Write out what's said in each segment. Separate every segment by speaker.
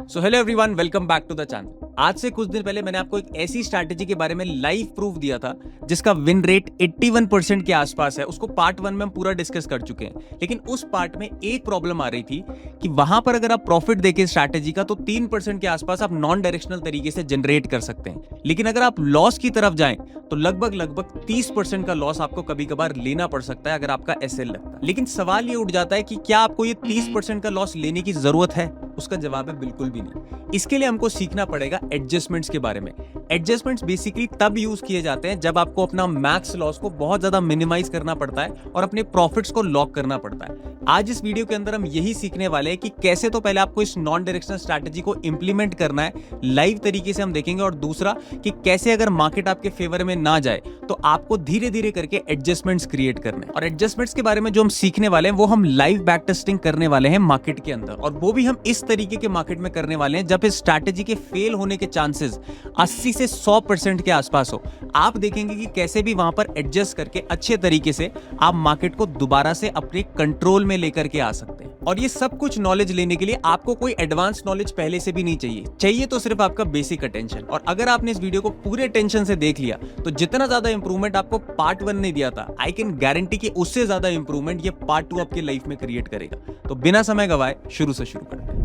Speaker 1: So hello everyone, welcome back to the channel. आज से कुछ दिन पहले मैंने आपको एक ऐसी स्ट्रैटेजी के बारे में लाइव प्रूफ दिया था जिसका विन रेट 81% के आसपास है। उसको पार्ट 1 में हम पूरा डिस्कस कर चुके हैं, लेकिन उस पार्ट में एक प्रॉब्लम आ रही थी कि वहां पर अगर आप प्रॉफिट देके स्ट्रैटेजी का तो 3% के आसपास आप नॉन डायरेक्शनल तरीके से जनरेट कर सकते हैं, लेकिन अगर आप लॉस की तरफ जाएं तो लगभग 30% का लॉस आपको कभी कभार लेना पड़ सकता है अगर आपका एसएल लगता है। लेकिन सवाल ये उठ जाता है कि क्या आपको ये 30% का लॉस लेने की जरूरत है? उसका जवाब है बिल्कुल भी नहीं। इसके लिए हमको सीखना पड़ेगा एडजस्टमेंट्स के बारे में। एडजस्टमेंट्स बेसिकली तब यूज किए जाते हैं जब आपको अपना मैक्स लॉस को बहुत ज्यादा मिनिमाइज करना पड़ता है और अपने प्रॉफिट्स को लॉक करना पड़ता है। आज इस वीडियो के अंदर हम यही सीखने वाले हैं कि कैसे तो पहले आपको इस नॉन डायरेक्शनल स्ट्रैटेजी को इंप्लीमेंट करना है, लाइव तरीके से हम देखेंगे, और दूसरा कि कैसे अगर मार्केट आपके फेवर में ना जाए तो आपको धीरे धीरे करके एडजस्टमेंट्स क्रिएट करने हैं। और एडजस्टमेंट्स के बारे में जो हम सीखने वाले हैं वो हम लाइव बैक टेस्टिंग करने वाले हैं मार्केट के अंदर, और वो भी हम इस तरीके के मार्केट में करने वाले हैं जब इस स्ट्रैटेजी के फेल होने के चांसेस 80 से 100% के आसपास हो। आप देखेंगे कि कैसे भी वहां पर एडजस्ट करके अच्छे तरीके से आप मार्केट को दोबारा से अपने कंट्रोल में लेकर के आ सकते हैं। और ये सब कुछ नॉलेज लेने के लिए आपको कोई एडवांस नॉलेज पहले से भी नहीं चाहिए तो सिर्फ आपका बेसिक अटेंशन। और अगर आपने इस वीडियो को पूरे टेंशन से देख लिया तो जितना ज्यादा इंप्रूवमेंट आपको पार्ट 1 ने दिया था, आई कैन गारंटी कि उससे ज्यादा इंप्रूवमेंट ये पार्ट 2 आपके लाइफ में क्रिएट करेगा। तो बिना समय गवाए शुरू से शुरू करते हैं।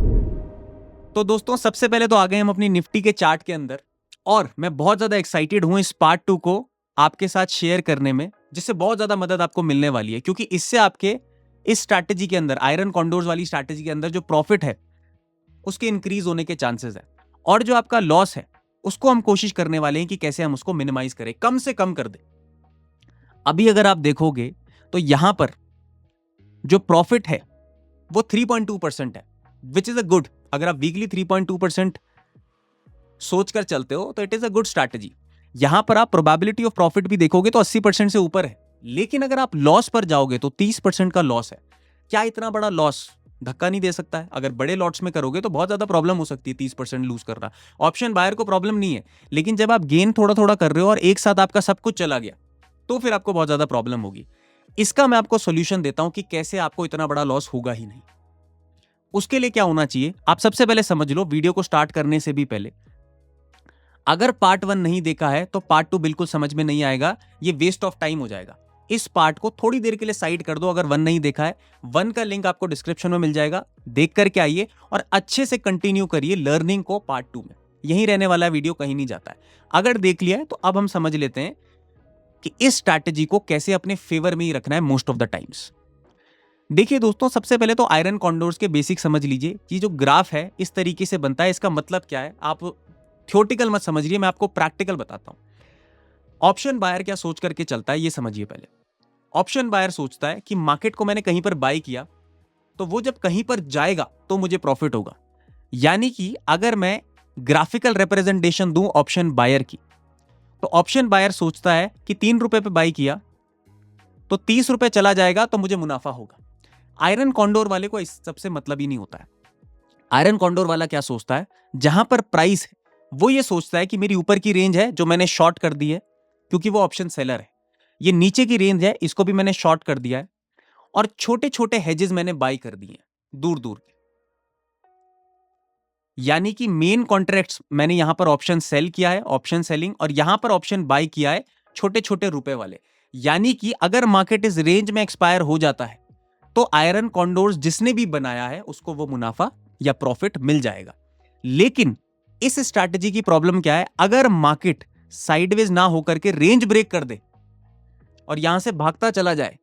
Speaker 1: तो दोस्तों, सबसे पहले तो आ गए हम अपनी निफ्टी के चार्ट के अंदर, और मैं बहुत ज्यादा एक्साइटेड हूं इस पार्ट 2 को आपके साथ शेयर करने में, जिससे बहुत ज्यादा मदद आपको मिलने वाली है, क्योंकि इससे आपके इस स्ट्रैटेजी के अंदर, आयरन कॉन्डोर्स वाली स्ट्रैटेजी के अंदर जो प्रॉफिट है उसके इंक्रीज होने के चांसेस है, और जो आपका लॉस है उसको हम कोशिश करने वाले हैं कि कैसे हम उसको मिनिमाइज करें, कम से कम कर दें। अभी अगर आप देखोगे तो यहां पर जो प्रॉफिट है वो 3.2% है, विच इज अ गुड। अगर आप वीकली 3.2% सोचकर चलते हो तो it is a good strategy. यहां पर आप प्रोबेबिलिटी ऑफ प्रॉफिट भी देखोगे तो 80% से ऊपर है, लेकिन अगर आप लॉस पर जाओगे तो 30% का लॉस है। क्या इतना बड़ा लॉस धक्का नहीं दे सकता है? अगर बड़े लॉट्स में करोगे तो बहुत ज्यादा प्रॉब्लम हो सकती है 30% लूज करना। ऑप्शन बायर को प्रॉब्लम नहीं है, लेकिन जब आप गेन थोड़ा थोड़ा कर रहे हो और एक साथ आपका सब कुछ चला गया तो फिर आपको बहुत ज्यादा प्रॉब्लम होगी। इसका मैं आपको सोल्यूशन देता हूं कि कैसे आपको इतना बड़ा लॉस होगा ही नहीं। उसके लिए क्या होना चाहिए, आप सबसे पहले समझ लो वीडियो को स्टार्ट करने से भी पहले। अगर पार्ट 1 नहीं देखा है तो पार्ट 2 बिल्कुल समझ में नहीं आएगा, ये वेस्ट ऑफ टाइम हो जाएगा। इस पार्ट को थोड़ी देर के लिए साइड कर दो। अगर 1 नहीं देखा है, 1 का लिंक आपको डिस्क्रिप्शन में मिल जाएगा, देख करके आइए और अच्छे से कंटिन्यू करिए लर्निंग को पार्ट 2 में। यहीं रहने वाला वीडियो, कहीं नहीं जाता है। अगर देख लिया है तो अब हम समझ लेते हैं कि इस स्ट्रैटेजी को कैसे अपने फेवर में ही रखना है मोस्ट ऑफ द टाइम्स। देखिए दोस्तों, सबसे पहले तो आयरन कॉन्डोर्स के बेसिक समझ लीजिए कि जो ग्राफ है इस तरीके से बनता है। इसका मतलब क्या है, आप थ्योरेटिकल मत समझिए, मैं आपको प्रैक्टिकल बताता हूं। ऑप्शन बायर क्या सोच करके चलता है ये समझिए पहले। ऑप्शन बायर सोचता है कि मार्केट को मैंने कहीं पर बाय किया तो वो जब कहीं पर जाएगा तो मुझे प्रॉफिट होगा। यानी कि अगर मैं ग्राफिकल रिप्रेजेंटेशन दूं ऑप्शन बायर की, तो ऑप्शन बायर सोचता है कि 3 रुपए पे बाय किया तो 30 रुपए चला जाएगा तो मुझे मुनाफा होगा। आयरन कॉन्डोर वाले को इस सबसे मतलब ही नहीं होता है। आयरन कॉन्डोर वाला क्या सोचता है, जहां पर प्राइस है वो ये सोचता है कि मेरी ऊपर की रेंज है जो मैंने शॉर्ट कर दी है, क्योंकि वो ऑप्शन सेलर है। ये नीचे की रेंज है, इसको भी मैंने शॉर्ट कर दिया है, और छोटे छोटे हेजेस मैंने बाई कर दिए हैं दूर दूर के। यानी कि मेन कॉन्ट्रैक्ट्स मैंने यहां पर ऑप्शन सेल किया है, ऑप्शन सेलिंग, और यहां पर ऑप्शन बाई किया है छोटे छोटे रुपए वाले। यानी कि अगर मार्केट इस रेंज में एक्सपायर हो जाता है तो आयरन कॉन्डोर्स जिसने भी बनाया है उसको वो मुनाफा या प्रॉफिट मिल जाएगा। लेकिन इस स्ट्रैटेजी की प्रॉब्लम क्या है, अगर मार्केट साइडवेज ना होकर के रेंज ब्रेक कर दे और यहां से भागता चला जाए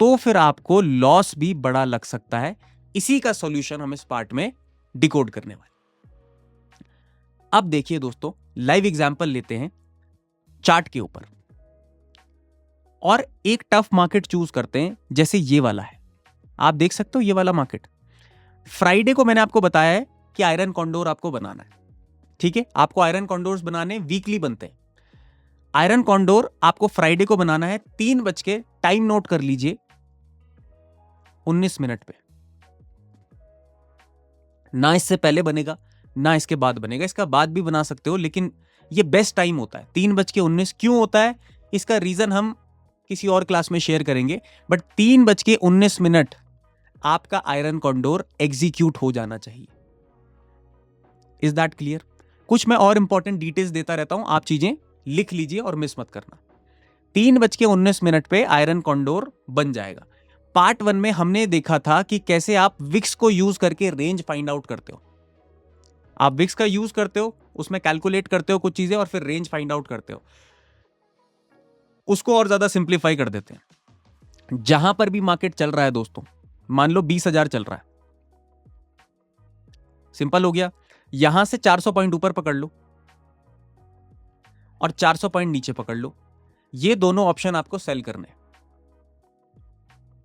Speaker 1: तो फिर आपको लॉस भी बड़ा लग सकता है। इसी का सॉल्यूशन हम इस पार्ट में डिकोड करने वाले। अब देखिए दोस्तों, लाइव एग्जांपल लेते हैं चार्ट के ऊपर, और एक टफ मार्केट चूज करते हैं जैसे ये वाला है। आप देख सकते हो ये वाला मार्केट। फ्राइडे को मैंने आपको बताया है कि आयरन कॉन्डोर आपको बनाना है, ठीक है। आपको आयरन कॉन्डोर्स बनाने वीकली बनते हैं। आयरन कॉन्डोर आपको फ्राइडे को बनाना है 3 बज के, टाइम नोट कर लीजिए, 19 मिनट पे। ना इससे पहले बनेगा ना इसके बाद बनेगा, इसका बाद भी बना सकते हो, लेकिन ये बेस्ट टाइम होता है 3:19। क्यों होता है इसका रीजन हम किसी और क्लास में शेयर करेंगे, बट 3:19 आपका आयरन कॉन्डोर एग्जीक्यूट हो जाना चाहिए। Is that clear? कुछ मैं और इंपॉर्टेंट डिटेल्स देता रहता हूं, आप चीजें लिख लीजिए और मिस मत करना। 3:19 पे आयरन कॉन्डोर बन जाएगा। पार्ट 1 में हमने देखा था कि कैसे आप विक्स को यूज करके रेंज फाइंड आउट करते हो। आप विक्स का यूज करते हो, उसमें कैलकुलेट करते हो कुछ चीजें और फिर रेंज फाइंड आउट करते हो। उसको और ज्यादा सिंप्लीफाई कर देते हैं। जहां पर भी मार्केट चल रहा है दोस्तों, मान लो 20,000 चल रहा है, सिंपल हो गया। यहां से 400 पॉइंट ऊपर पकड़ लो और 400 पॉइंट नीचे पकड़ लो। ये दोनों ऑप्शन आपको सेल करने,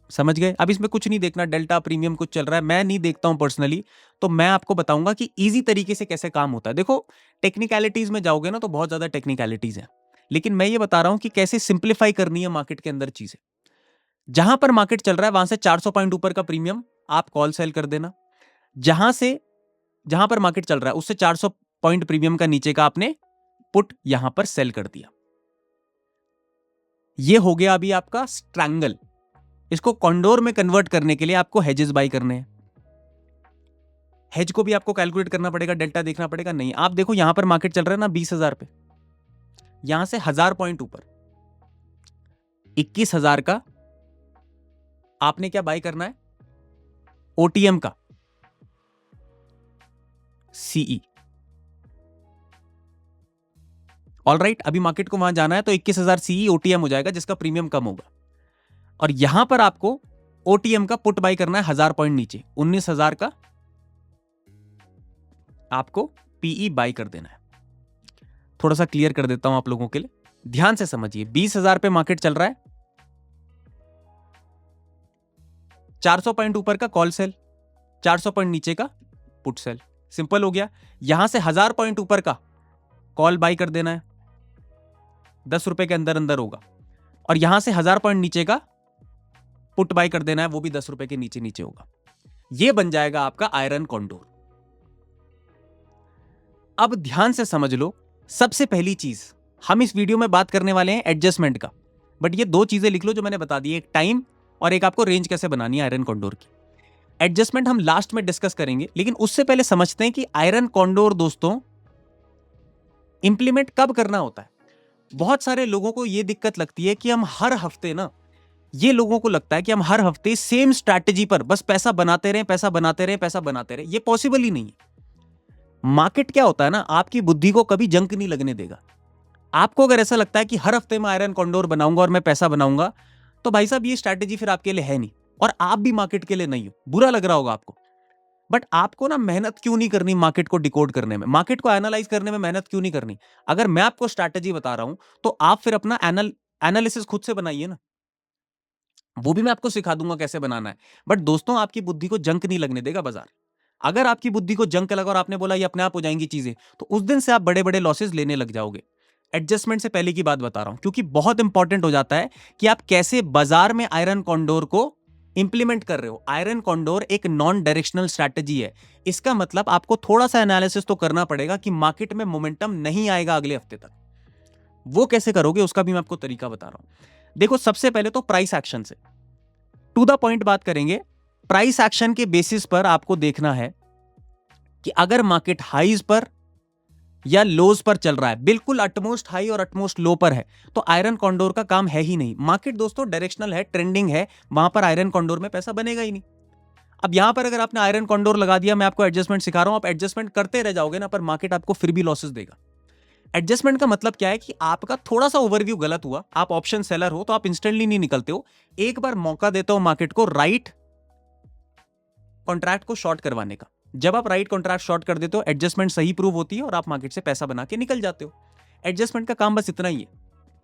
Speaker 1: समझ गए? अब इसमें कुछ नहीं देखना, डेल्टा प्रीमियम कुछ चल रहा है, मैं नहीं देखता हूं पर्सनली, तो मैं आपको बताऊंगा कि इजी तरीके से कैसे काम होता है। देखो, टेक्निकलिटीज में जाओगे ना तो बहुत ज्यादा टेक्निकलिटीज है, लेकिन मैं ये बता रहा हूं कि कैसे सिंप्लीफाई करनी है मार्केट के अंदर चीजें। जहां पर मार्केट चल रहा है वहां से 400 पॉइंट ऊपर का प्रीमियम आप कॉल सेल कर देना। जहां पर मार्केट चल रहा है उससे 400 पॉइंट प्रीमियम का नीचे का आपने पुट यहां पर सेल कर दिया। ये हो गया अभी आपका स्ट्रैंगल। इसको कॉन्डोर में कन्वर्ट करने के लिए आपको हेजेस बाय करने हैं। हेज को भी आपको कैलकुलेट करना पड़ेगा, डेल्टा देखना पड़ेगा। नहीं, आप देखो यहां पर मार्केट चल रहा है ना 20,000 पे, यहां से 1000 पॉइंट ऊपर 21,000 का आपने क्या बाय करना है? ओटीएम का सीई। ऑलराइट, अभी मार्केट को वहां जाना है तो 21,000 सीई ओटीएम हो जाएगा, जिसका प्रीमियम कम होगा। और यहां पर आपको ओटीएम का पुट बाय करना है 1000 पॉइंट नीचे, 19,000 का आपको पीई बाय कर देना है। थोड़ा सा क्लियर कर देता हूं आप लोगों के लिए, ध्यान से समझिए। 20,000 पे मार्केट चल रहा है, 400 पॉइंट ऊपर का कॉल सेल, 400 पॉइंट नीचे का पुट सेल। सिंपल हो गया। यहां से 1000 पॉइंट ऊपर का कॉल बाय कर देना है, 10 रुपए के अंदर अंदर होगा। और यहां से 1000 पॉइंट नीचे का पुट बाय कर देना है, वो भी 10 रुपए के नीचे नीचे होगा। यह बन जाएगा आपका आयरन कॉन्डोर। अब ध्यान से समझ लो, सबसे पहली चीज हम इस वीडियो में बात करने वाले हैं एडजस्टमेंट का। बट ये दो चीजें लिख लो जो मैंने बता दी, एक टाइम और एक आपको रेंज कैसे बनानी है आयरन कॉन्डोर की। एडजस्टमेंट हम लास्ट में डिस्कस करेंगे, लेकिन उससे पहले समझते हैं कि आयरन कॉन्डोर दोस्तों इंप्लीमेंट कब करना होता है। बहुत सारे लोगों को यह दिक्कत लगती है कि हम हर हफ्ते ना, ये लोगों को लगता है कि हम हर हफ्ते सेम स्ट्रैटेजी पर बस पैसा बनाते रहें, पैसा बनाते रहें, पैसा बनाते रहें। ये पॉसिबल ही नहीं है। मार्केट क्या होता है ना, आपकी बुद्धि को कभी जंक नहीं लगने देगा। आपको अगर ऐसा लगता है कि हर हफ्ते मैं आयरन कॉन्डोर बनाऊंगा और मैं पैसा बनाऊंगा, तो भाई साहब ये स्ट्रैटेजी फिर आपके लिए है नहीं, और आप भी मार्केट के लिए नहीं हो। बुरा लग रहा होगा आपको, बट आपको ना मेहनत क्यों नहीं करनी मार्केट को डिकोड करने में, मार्केट को एनालाइज करने में मेहनत क्यों नहीं करनी? अगर मैं आपको स्ट्रैटेजी बता रहा हूं तो आप फिर अपना एनालिसिस खुद से बनाइए ना। वो भी मैं आपको सिखा दूंगा कैसे बनाना है। बट दोस्तों, आपकी बुद्धि को जंक नहीं लगने देगा बाजार। अगर आपकी बुद्धि को जंक लगा और आपने बोला ये अपने आप हो जाएंगी चीजें, तो उस दिन से आप बड़े बड़े लॉसेस लेने लग जाओगे। एडजस्टमेंट से पहले की बात बता रहा हूं, क्योंकि बहुत इंपॉर्टेंट हो जाता है कि आप कैसे बाजार में आयरन कॉन्डोर को इंप्लीमेंट कर रहे हो। आयरन कॉन्डोर एक नॉन डायरेक्शनल स्ट्रैटेजी है। इसका मतलब आपको थोड़ा सा एनालिसिस तो करना पड़ेगा कि मार्केट में मोमेंटम नहीं आएगा अगले हफ्ते तक। वो कैसे करोगे उसका भी मैं आपको तरीका बता रहा हूं। देखो, सबसे पहले तो प्राइस एक्शन से टू द पॉइंट बात करेंगे। प्राइस एक्शन के बेसिस पर आपको देखना है कि अगर मार्केट हाईज पर या लोज पर चल रहा है, बिल्कुल अटमोस्ट हाई और अटमोस्ट लो पर है, तो आयरन कॉन्डोर का काम है ही नहीं। मार्केट दोस्तों डायरेक्शनल है, ट्रेंडिंग है, वहां पर आयरन कॉन्डोर में पैसा बनेगा ही नहीं। अब यहां पर अगर आपने आयरन कॉन्डोर लगा दिया, मैं आपको एडजस्टमेंट सिखा रहा हूं, आप एडजस्टमेंट करते रह जाओगे ना, पर मार्केट आपको फिर भी लॉसेस देगा। एडजस्टमेंट का मतलब क्या है कि आपका थोड़ा सा ओवरव्यू गलत हुआ, आप ऑप्शन सेलर हो तो आप इंस्टेंटली नहीं निकलते हो। एक बार मौका देते हो मार्केट को राइट कॉन्ट्रैक्ट को शॉर्ट करवाने का। जब आप राइट कॉन्ट्रैक्ट शॉर्ट कर देते हो, एडजस्टमेंट सही प्रूव होती है और आप मार्केट से पैसा बना के निकल जाते हो। एडजस्टमेंट का काम बस इतना ही है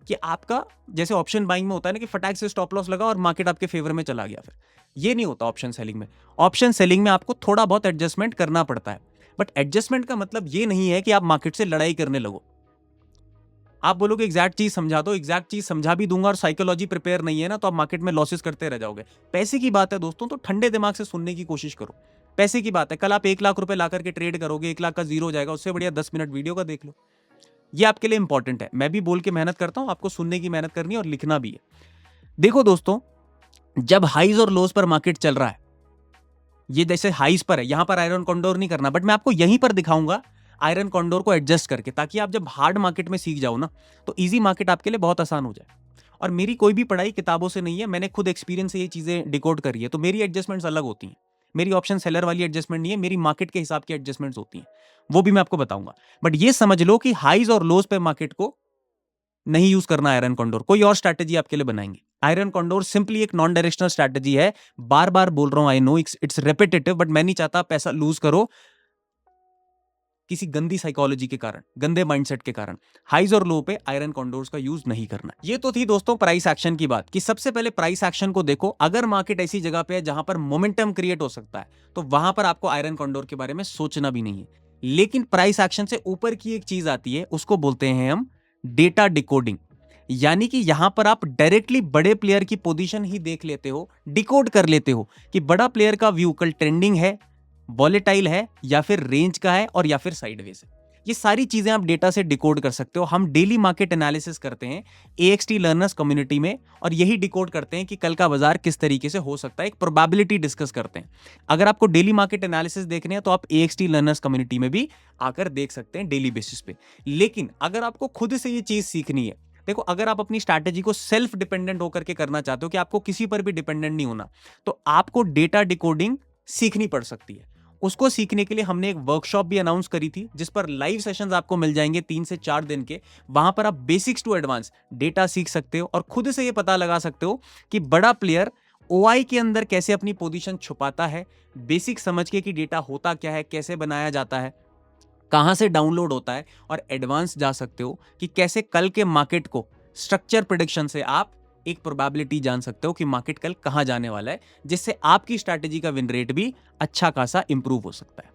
Speaker 1: कि आपका जैसे ऑप्शन बाइंग में होता है ना कि फटाक से स्टॉप लॉस लगा और मार्केट आपके फेवर में चला गया, फिर ये नहीं होता ऑप्शन सेलिंग में। ऑप्शन सेलिंग में आपको थोड़ा बहुत एडजस्टमेंट करना पड़ता है, बट एडजस्टमेंट का मतलब ये नहीं है कि आप मार्केट से लड़ाई करने लगो। आप बोलोगे एग्जैक्ट चीज समझा दो, एग्जैक्ट चीज समझा भी दूंगा और साइकोलॉजी प्रिपेयर नहीं है ना, तो आप मार्केट में लॉसेस करते रह जाओगे। पैसे की बात है दोस्तों, तो ठंडे दिमाग से सुनने की कोशिश करो। पैसे की बात है, कल आप 1 लाख रुपए ला करके ट्रेड करोगे, 1 लाख का जीरो हो जाएगा, उससे बढ़िया 10 मिनट वीडियो का देख लो। ये आपके लिए इंपॉर्टेंट है। मैं भी बोल के मेहनत करता हूं, आपको सुनने की मेहनत करनी है और लिखना भी है। देखो दोस्तों, जब हाईज और लोज पर मार्केट चल रहा है, ये जैसे हाईज पर है, यहां पर आयरन कॉन्डोर नहीं करना, बट मैं आपको यहीं पर दिखाऊंगा आयरन कॉन्डोर को एडजस्ट करके, ताकि आप जब हार्ड मार्केट में सीख जाओ ना तो इजी मार्केट आपके लिए बहुत आसान हो जाए। और मेरी कोई भी पढ़ाई किताबों से नहीं है, मैंने खुद एक्सपीरियंस से ये चीजें डिकोड करी है, तो मेरी एडजस्टमेंट्स अलग होती हैं। मेरी ऑप्शन सेलर वाली एडजस्टमेंट नहीं है, मेरी मार्केट के हिसाब की एडजस्टमेंट्स होती हैं, वो भी मैं आपको बताऊंगा। बट ये समझ लो कि हाईज और लोज पे मार्केट को नहीं यूज करना आयरन कॉन्डोर, कोई और स्ट्रैटेजी आपके लिए बनाएंगे। आयरन कॉन्डोर सिंपली एक नॉन डायरेक्शनल स्ट्रैटेजी है। बार बार बोल रहा हूं, I know it's repetitive, but मैं नहीं चाहता पैसा लूज करो किसी गंदी साइकोलॉजी के कारण, गंदे माइंडसेट के कारण। हाइज और लो पे आयरन कॉन्डोर्स का यूज नहीं करना। ये तो थी दोस्तों प्राइस एक्शन की बात, कि सबसे पहले प्राइस एक्शन को देखो। अगर मार्केट ऐसी जगह पे है जहां पर मोमेंटम क्रिएट हो सकता है, तो वहां पर आपको आयरन कॉन्डोर के बारे में सोचना भी नहीं है। लेकिन प्राइस एक्शन से ऊपर की एक चीज आती है, उसको बोलते हैं हम डेटा डिकोडिंग। यानी कि यहां पर आप डायरेक्टली बड़े प्लेयर की पोजीशन ही देख लेते हो, डिकोड कर लेते हो कि बड़ा प्लेयर का व्यू कल ट्रेंडिंग है, वॉलेटाइल है, या फिर रेंज का है, और या फिर साइडवेज है। ये सारी चीजें आप डेटा से डिकोड कर सकते हो। हम डेली मार्केट एनालिसिस करते हैं AXT लर्नर्स कम्युनिटी में, और यही डिकोड करते हैं कि कल का बाजार किस तरीके से हो सकता है, एक प्रोबेबिलिटी डिस्कस करते हैं। अगर आपको डेली मार्केट एनालिसिस देखने हैं तो आप AXT लर्नर्स कम्युनिटी में भी आकर देख सकते हैं डेली बेसिस पे। लेकिन अगर आपको खुद से ये चीज सीखनी है, देखो अगर आप अपनी स्ट्रैटेजी को सेल्फ डिपेंडेंट होकर के करना चाहते हो, कि आपको किसी पर भी डिपेंडेंट नहीं होना, तो आपको डेटा डिकोडिंग सीखनी पड़ सकती है। उसको सीखने के लिए हमने एक वर्कशॉप भी अनाउंस करी थी, जिस पर लाइव सेशंस आपको मिल जाएंगे 3 से 4 दिन के। वहां पर आप बेसिक्स टू एडवांस डेटा सीख सकते हो, और खुद से ये पता लगा सकते हो कि बड़ा प्लेयर OI के अंदर कैसे अपनी पोजीशन छुपाता है, बेसिक समझ के कि डेटा होता क्या है, कैसे बनाया जाता है, कहां से डाउनलोड होता है, और एडवांस जा सकते हो कि कैसे कल के मार्केट को स्ट्रक्चर प्रेडिक्शन से आप एक प्रोबेबिलिटी जान सकते हो कि मार्केट कल कहां जाने वाला है, जिससे आपकी स्ट्रैटेजी का विन रेट भी अच्छा खासा इंप्रूव हो सकता है।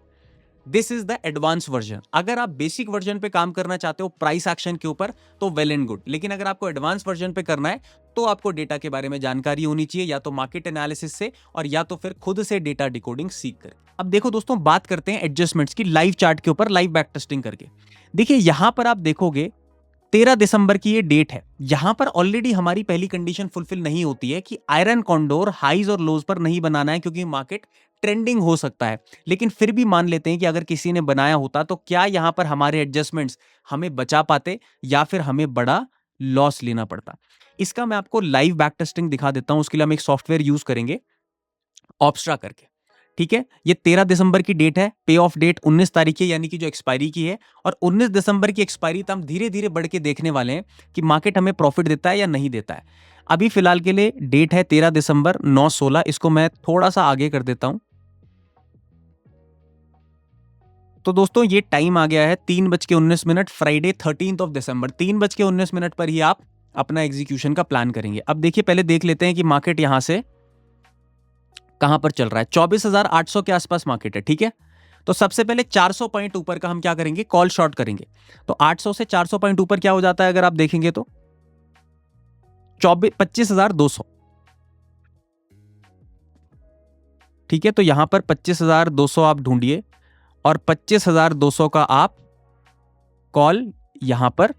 Speaker 1: This is the advance version. अगर आप बेसिक वर्जन पे काम करना चाहते हो प्राइस एक्शन के ऊपर, तो वेल एंड गुड। लेकिन अगर आपको एडवांस वर्जन पे करना है, तो आपको डेटा के बारे में जानकारी होनी चाहिए, या तो मार्केट एनालिसिस से, और या तो फिर खुद से डेटा डिकोडिंग सीख कर। अब देखो दोस्तों, बात करते हैं एडजस्टमेंट्स की लाइव चार्ट के ऊपर, लाइव बैक टेस्टिंग करके। देखिए यहां पर आप देखोगे 13 दिसंबर की ये डेट है। यहां पर ऑलरेडी हमारी पहली कंडीशन फुलफिल नहीं होती है कि आयरन कॉन्डोर हाईज और लोज पर नहीं बनाना है, क्योंकि मार्केट ट्रेंडिंग हो सकता है। लेकिन फिर भी मान लेते हैं कि अगर किसी ने बनाया होता, तो क्या यहां पर हमारे एडजस्टमेंट्स हमें बचा पाते, या फिर हमें बड़ा लॉस लेना पड़ता। इसका मैं आपको लाइव बैक टेस्टिंग दिखा देता हूं। उसके लिए हम एक सॉफ्टवेयर यूज करेंगे, ऑप्स्ट्रा करके। ठीक है, ये 13 दिसंबर की डेट है, पे ऑफ डेट 19 तारीख है, यानी कि जो एक्सपायरी की है। और 19 दिसंबर की एक्सपायरी तो हम धीरे धीरे बढ़ के देखने वाले हैं कि मार्केट हमें प्रॉफिट देता है या नहीं देता है। अभी फिलहाल के लिए डेट है 13 दिसंबर 9:16। इसको मैं थोड़ा सा आगे कर देता हूं। तो दोस्तों ये टाइम आ गया है 3:19, फ्राइडे 13 ऑफ दिसंबर। 3:19 पर ही आप अपना एग्जीक्यूशन का प्लान करेंगे। अब देखिए, पहले देख लेते हैं कि मार्केट यहां से कहां पर चल रहा है। 24,800 के आसपास मार्केट है। ठीक है, तो सबसे पहले 400 पॉइंट ऊपर का हम क्या करेंगे, कॉल शॉर्ट करेंगे। तो 800 से 400 पॉइंट ऊपर क्या हो जाता है, अगर आप देखेंगे तो 25,200। ठीक है, तो यहां पर 25,200 आप ढूंढिए, और 25,200 का आप कॉल यहां पर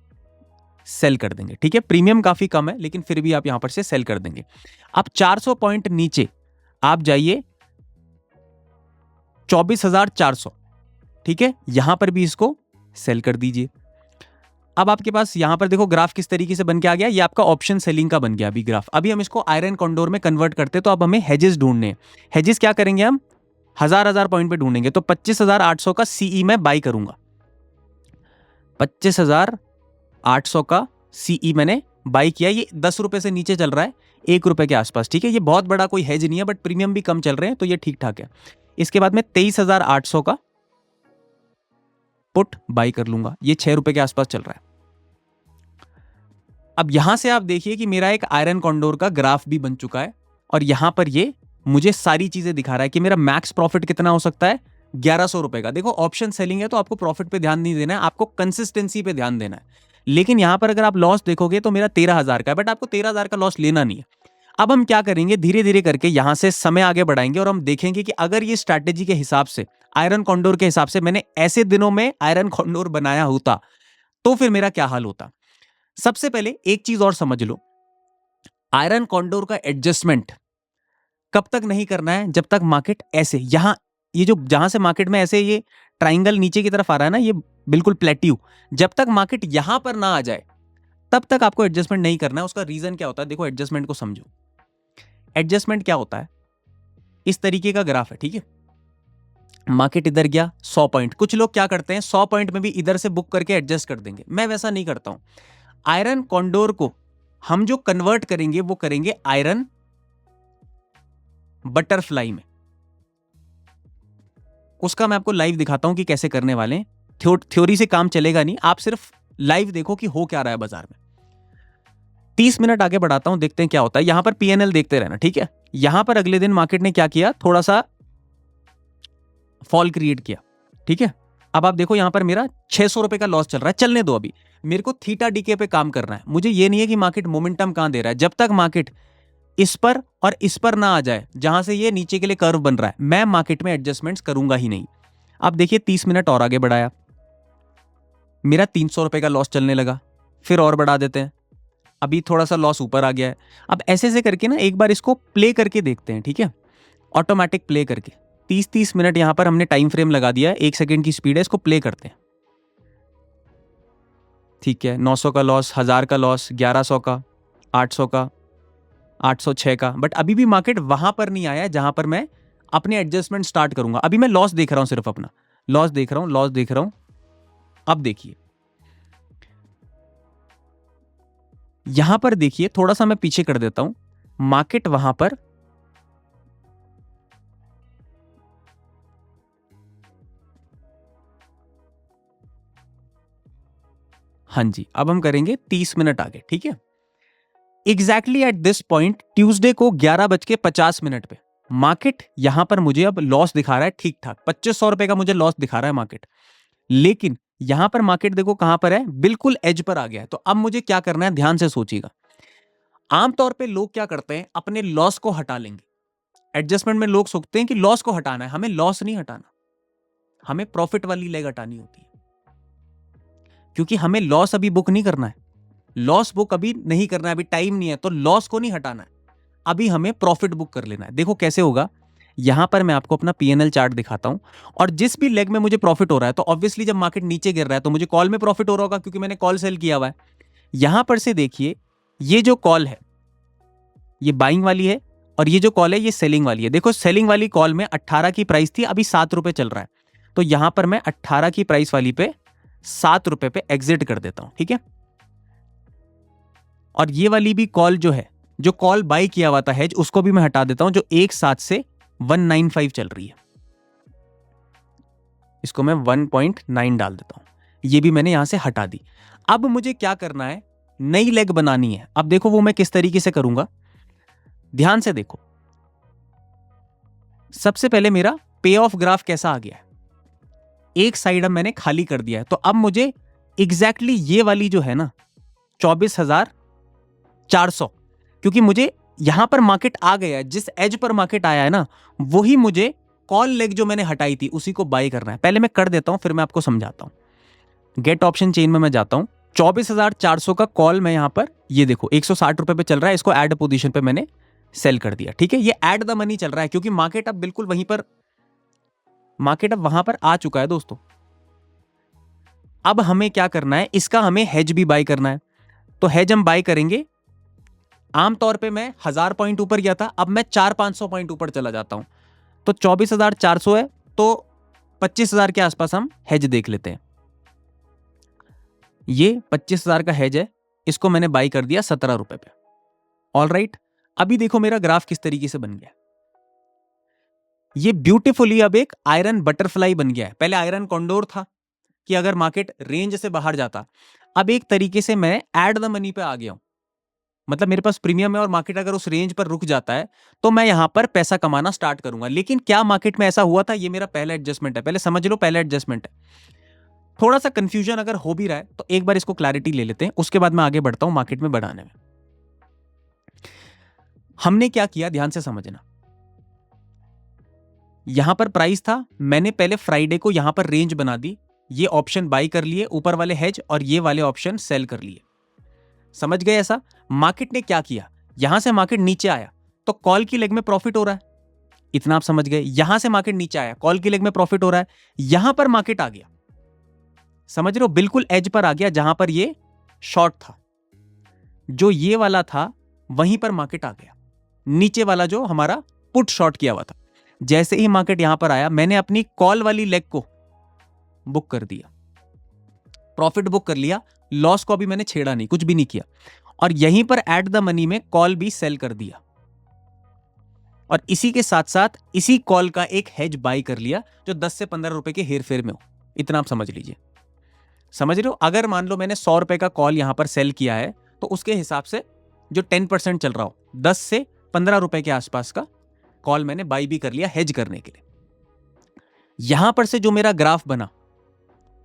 Speaker 1: सेल कर देंगे। ठीक है, प्रीमियम काफी कम है, लेकिन फिर भी आप यहां पर से सेल कर देंगे। अब 400 पॉइंट नीचे आप जाइए 24,400। ठीक है, यहां पर भी इसको सेल कर दीजिए। अब आपके पास यहां पर देखो ग्राफ किस तरीके से बन के आ गया। ये आपका ऑप्शन सेलिंग का बन गया अभी ग्राफ। अभी हम इसको आयरन कॉन्डोर में कन्वर्ट करते, तो अब हमें हेजेस ढूंढने हैं। हेजेस क्या करेंगे, हम हजार पॉइंट पे ढूंढेंगे। तो 25,800 का सीई मैं बाई करूंगा। 25,800 का सीई मैंने बाई किया। ये 10 रुपए से नीचे चल रहा है, 1 रुपए के आसपास। ठीक है, ये बहुत बड़ा कोई हेज नहीं है, बट प्रीमियम भी कम चल रहे हैं, तो ये ठीक ठाक है। इसके बाद मैं 23,800 का पुट बाई कर लूंगा। ये 6 रुपए के आसपास चल रहा है। अब यहां से आप देखिए कि मेरा एक आयरन कॉन्डोर का ग्राफ भी बन चुका है, और यहां पर ये मुझे सारी चीजें दिखा रहा है कि मेरा मैक्स प्रॉफिट कितना हो सकता है, 1100 रुपए का। देखो ऑप्शन सेलिंग है, तो आपको प्रॉफिट पे ध्यान नहीं देना है, आपको कंसिस्टेंसी पे ध्यान देना है। लेकिन यहां पर अगर आप लॉस देखोगे तो मेरा 13,000 का है, बट आपको 13,000 का लॉस लेना नहीं है। अब हम क्या करेंगे, धीरे धीरे करके यहां से समय आगे बढ़ाएंगे, और हम देखेंगे कि अगर ये स्ट्रैटेजी के हिसाब से, आयरन कॉन्डोर के हिसाब से मैंने ऐसे दिनों में आयरन कॉन्डोर बनाया होता, तो फिर मेरा क्या हाल होता। सबसे पहले एक चीज और समझ लो, आयरन कॉन्डोर का एडजस्टमेंट कब तक नहीं करना है, जब तक मार्केट ऐसे, यहां ये जो जहां से मार्केट में ऐसे ये ट्राइंगल नीचे की तरफ आ रहा है ना, ये बिल्कुल प्लेट्यू, जब तक मार्केट यहां पर ना आ जाए तब तक आपको एडजस्टमेंट नहीं करना है। उसका रीजन क्या होता है, देखो एडजस्टमेंट को समझो। एडजस्टमेंट क्या होता है, इस तरीके का ग्राफ है, ठीक है। मार्केट इधर गया 100 पॉइंट, कुछ लोग क्या करते हैं 100 पॉइंट में भी इधर से बुक करके एडजस्ट कर देंगे, मैं वैसा नहीं करता हूं। आयरन कॉन्डोर को हम जो कन्वर्ट करेंगे वो करेंगे आयरन बटरफ्लाई में। उसका मैं आपको लाइव दिखाता हूं कि कैसे करने वाले हैं। थ्योरी से काम चलेगा नहीं, आप सिर्फ लाइव देखो कि हो क्या रहा है बाजार में। 30 मिनट आगे बढ़ाता हूं, देखते हैं क्या होता है। यहां पर पीएनएल देखते रहना, ठीक है। यहां पर अगले दिन मार्केट ने क्या किया, थोड़ा सा फॉल क्रिएट किया, ठीक है। अब आप देखो यहां पर मेरा 600 रुपए का लॉस चल रहा है, चलने दो, अभी मेरे को थीटा डीके पे काम करना है। मुझे ये नहीं है कि मार्केट मोमेंटम कहां दे रहा है, जब तक मार्केट इस पर और इस पर ना आ जाए जहां से ये नीचे के लिए कर्व बन रहा है, मैं मार्केट में एडजस्टमेंट्स करूंगा ही नहीं। अब देखिए 30 मिनट और आगे बढ़ाया, मेरा 300 रुपए का लॉस चलने लगा, फिर और बढ़ा देते हैं, अभी थोड़ा सा लॉस ऊपर आ गया है। अब ऐसे ऐसे करके ना एक बार इसको प्ले करके देखते हैं, ठीक है, ऑटोमेटिक प्ले करके। 30-30 मिनट यहां पर हमने टाइम फ्रेम लगा दिया है, 1 सेकंड की स्पीड है, इसको प्ले करते हैं, ठीक है। 900 का लॉस, 1000 का लॉस, 1100 का, 800 का, 806 का, बट अभी भी मार्केट वहां पर नहीं आया है जहां पर मैं अपने एडजस्टमेंट स्टार्ट करूंगा। अभी मैं लॉस देख रहा हूं, सिर्फ अपना लॉस देख रहा हूं, लॉस देख रहा हूं। अब देखिए यहां पर, देखिए थोड़ा सा मैं पीछे कर देता हूं, मार्केट वहां पर हाँ जी, अब हम करेंगे 30 मिनट आगे, ठीक है। Exactly at this point Tuesday को 11:50 पे मार्केट यहां पर मुझे अब लॉस दिखा रहा है, ठीक ठाक 2500 रुपए का मुझे लॉस दिखा रहा है मार्केट। लेकिन यहां पर मार्केट देखो कहां पर है, बिल्कुल एज पर आ गया है। तो अब मुझे क्या करना है, ध्यान से सोचिएगा। आमतौर पे लोग क्या करते हैं, अपने लॉस को हटा लेंगे। एडजस्टमेंट में लोग सोचते हैं कि लॉस को हटाना है, हमें लॉस नहीं हटाना, हमें प्रॉफिट वाली लेग हटानी होती है। क्योंकि हमें लॉस अभी बुक नहीं करना है, लॉस बुक अभी नहीं करना है, अभी टाइम नहीं है, तो लॉस को नहीं हटाना है, अभी हमें प्रॉफिट बुक कर लेना है। देखो कैसे होगा, यहां पर मैं आपको अपना पीएनएल चार्ट दिखाता हूं, और जिस भी लेग में मुझे प्रॉफिट हो रहा है, तो ऑब्वियसली जब मार्केट नीचे गिर रहा है तो मुझे कॉल में प्रॉफिट हो रहा होगा, क्योंकि मैंने कॉल सेल किया हुआ है। यहां पर से देखिए, ये जो कॉल है ये बाइंग वाली है, और ये जो कॉल है ये सेलिंग वाली है। देखो सेलिंग वाली कॉल में 18 की प्राइस थी, अभी 7 रुपए चल रहा है, तो यहां पर मैं 18 की प्राइस वाली पे 7 रुपए पे एग्जिट कर देता हूं, ठीक है। और ये वाली भी कॉल जो है, जो कॉल बाई किया हुआ था हेज, उसको भी मैं हटा देता हूं, जो 1.7 से 195 चल रही है, इसको मैं 1.9 डाल देता हूं, ये भी मैंने यहां से हटा दी। अब मुझे क्या करना है, नई लेग बनानी है। अब देखो वो मैं किस तरीके से करूंगा, ध्यान से देखो। सबसे पहले मेरा पे ऑफ ग्राफ कैसा आ गया है, एक साइड अब मैंने खाली कर दिया है। तो अब मुझे एग्जैक्टली ये वाली जो है ना 24,400, क्योंकि मुझे यहां पर मार्केट आ गया है, जिस एज पर मार्केट आया है ना, वही मुझे कॉल लेग जो मैंने हटाई थी उसी को बाई करना है। पहले मैं कर देता हूं, फिर मैं आपको समझाता हूं। गेट ऑप्शन चेन में मैं जाता हूं, 24,400 का कॉल मैं यहां पर, ये देखो 160 रुपए पे चल रहा है, इसको ऐड पोजीशन पे मैंने सेल कर दिया, ठीक है। ये ऐड द मनी चल रहा है, क्योंकि मार्केट अब बिल्कुल वहीं पर, मार्केट अब वहां पर आ चुका है दोस्तों। अब हमें क्या करना है, इसका हमें हेज भी बाय करना है। तो हेज हम बाय करेंगे, आमतौर पे मैं 1000 पॉइंट ऊपर गया था, अब मैं 400-500 पॉइंट ऊपर चला जाता हूं। तो 24,400 है, तो 25,000 के आसपास हम हेज देख लेते हैं। ये 25,000 का हेज है, इसको मैंने बाई कर दिया 17 रुपए पे। ऑल राइट, अभी देखो मेरा ग्राफ किस तरीके से बन गया। ये ब्यूटीफुली अब एक आयरन बटरफ्लाई बन गया है। पहले आयरन कॉन्डोर था कि अगर मार्केट रेंज से बाहर जाता, अब एक तरीके से मैं एड द मनी पे आ गया हूं। मतलब मेरे पास प्रीमियम है, और मार्केट अगर उस रेंज पर रुक जाता है तो मैं यहां पर पैसा कमाना स्टार्ट करूंगा। लेकिन क्या मार्केट में ऐसा हुआ था, ये मेरा पहला एडजस्टमेंट है, पहले समझ लो, पहला एडजस्टमेंट है। थोड़ा सा कंफ्यूजन अगर हो भी रहा है तो एक बार इसको क्लैरिटी ले लेते हैं, उसके बाद मैं आगे बढ़ता हूं मार्केट में बढ़ाने में। हमने क्या किया, ध्यान से समझना। यहां पर प्राइस था, मैंने पहले फ्राइडे को यहां पर रेंज बना दी, ये ऑप्शन बाई कर लिए, ऊपर वाले हेज और ये वाले ऑप्शन सेल कर लिए। समझ गए ऐसा? मार्केट ने क्या किया, यहां से मार्केट नीचे आया तो कॉल की लेग में प्रॉफिट हो रहा है, इतना आप समझ गए। यहां से मार्केट नीचे आया, कॉल की लेग में प्रॉफिट हो रहा है, यहां पर मार्केट आ गया, समझ रहे हो, बिल्कुल एज पर आ गया जहां पर ये शॉर्ट था, जो ये वाला था वहीं पर मार्केट आ गया, नीचे वाला जो हमारा पुट शॉर्ट किया हुआ था। जैसे ही मार्केट यहां पर आया, मैंने अपनी कॉल वाली लेग को बुक कर दिया, प्रॉफिट बुक कर लिया, लॉस को अभी मैंने छेड़ा नहीं, कुछ भी नहीं किया, और यहीं पर एट द मनी में कॉल भी सेल कर दिया, और इसी के साथ साथ इसी कॉल का एक हेज बाई कर लिया जो 10 से 15 रुपए के हेर फेर में हो। इतना आप समझ लीजिए। समझ रहे हो, अगर मान लो मैंने 100 रुपए का कॉल यहां पर सेल किया है, तो उसके हिसाब से जो 10% चल रहा हो, 10 से 15 रुपए के आसपास का कॉल मैंने बाई भी कर लिया हेज करने के लिए। यहां पर से जो मेरा ग्राफ बना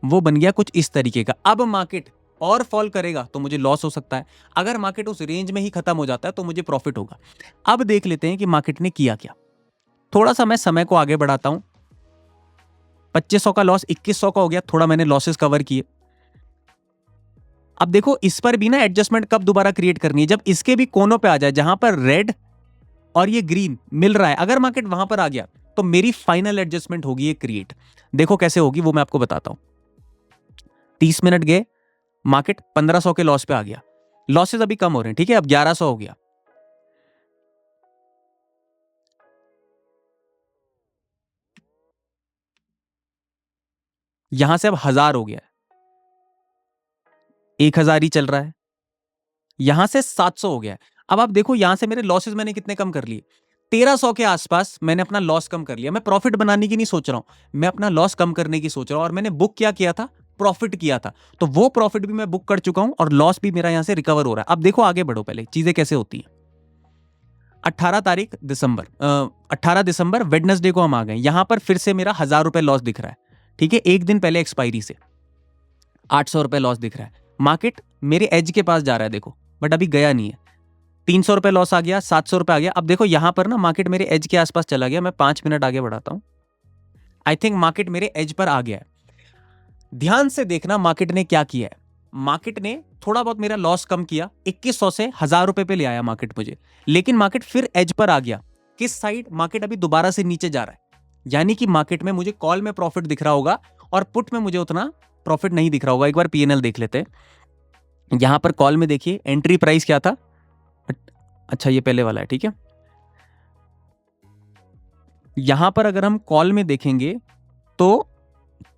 Speaker 1: वो बन गया कुछ इस तरीके का। अब मार्केट और फॉल करेगा तो मुझे लॉस हो सकता है, अगर मार्केट उस रेंज में ही खत्म हो जाता है तो मुझे प्रॉफिट होगा। अब देख लेते हैं कि मार्केट ने किया क्या। थोड़ा सा मैं समय को आगे बढ़ाता हूं। 2500 का लॉस 2100 का हो गया, थोड़ा मैंने लॉसेस कवर किए। अब देखो इस पर भी ना एडजस्टमेंट कब दोबारा क्रिएट करनी है, जब इसके भी कोनों पे आ जाए, जहां पर रेड और ये ग्रीन मिल रहा है, अगर मार्केट वहां पर आ गया तो मेरी फाइनल एडजस्टमेंट होगी ये क्रिएट। देखो कैसे होगी वो मैं आपको बताता हूं। 30 मिनट गए, मार्केट 1500 के लॉस पे आ गया, लॉसेस अभी कम हो रहे हैं, ठीक है, अब 1100 हो गया। यहां से अब 1000 हो गया, 1000 ही चल रहा है, यहां से 700 हो गया। अब आप देखो यहां से मेरे लॉसेस मैंने कितने कम कर लिए, 1300 के आसपास मैंने अपना लॉस कम कर लिया। मैं प्रॉफिट बनाने की नहीं सोच रहा हूं, मैं अपना लॉस कम करने की सोच रहा हूं, और मैंने बुक क्या किया था, प्रॉफिट किया था, तो वो प्रॉफिट भी मैं बुक कर चुका हूं और लॉस भी मेरा यहां से रिकवर हो रहा है। अब देखो आगे बढ़ो, पहले चीजें कैसे होती हैं। 18 दिसंबर वेडनेसडे को हम आ गए, यहां पर फिर से मेरा 1000 रुपए लॉस दिख रहा है, ठीक है, एक दिन पहले एक्सपायरी से 800 रुपए लॉस दिख रहा है। मार्केट मेरे एज के पास जा रहा है देखो, बट अभी गया नहीं है। 300 रुपए लॉस आ गया, 700 रुपए आ गया। अब देखो यहां पर ना मार्केट मेरे एज के आसपास चला गया। मैं 5 मिनट आगे बढ़ाता हूं, आई थिंक मार्केट मेरे एज पर आ गया है। ध्यान से देखना मार्केट ने क्या किया है। मार्केट ने थोड़ा बहुत मेरा लॉस कम किया, 2100 से 1000 रुपए पे ले आया मार्केट मुझे, लेकिन मार्केट फिर एज पर आ गया। किस साइड? मार्केट अभी दोबारा से नीचे जा रहा है, यानी कि मार्केट में मुझे कॉल में प्रॉफिट दिख रहा होगा और पुट में मुझे उतना प्रॉफिट नहीं दिख रहा होगा। एक बार पीएनएल देख लेते हैं। यहां पर कॉल में देखिए एंट्री प्राइस क्या था, अच्छा ये पहले वाला है, ठीक है। यहां पर अगर हम कॉल में देखेंगे तो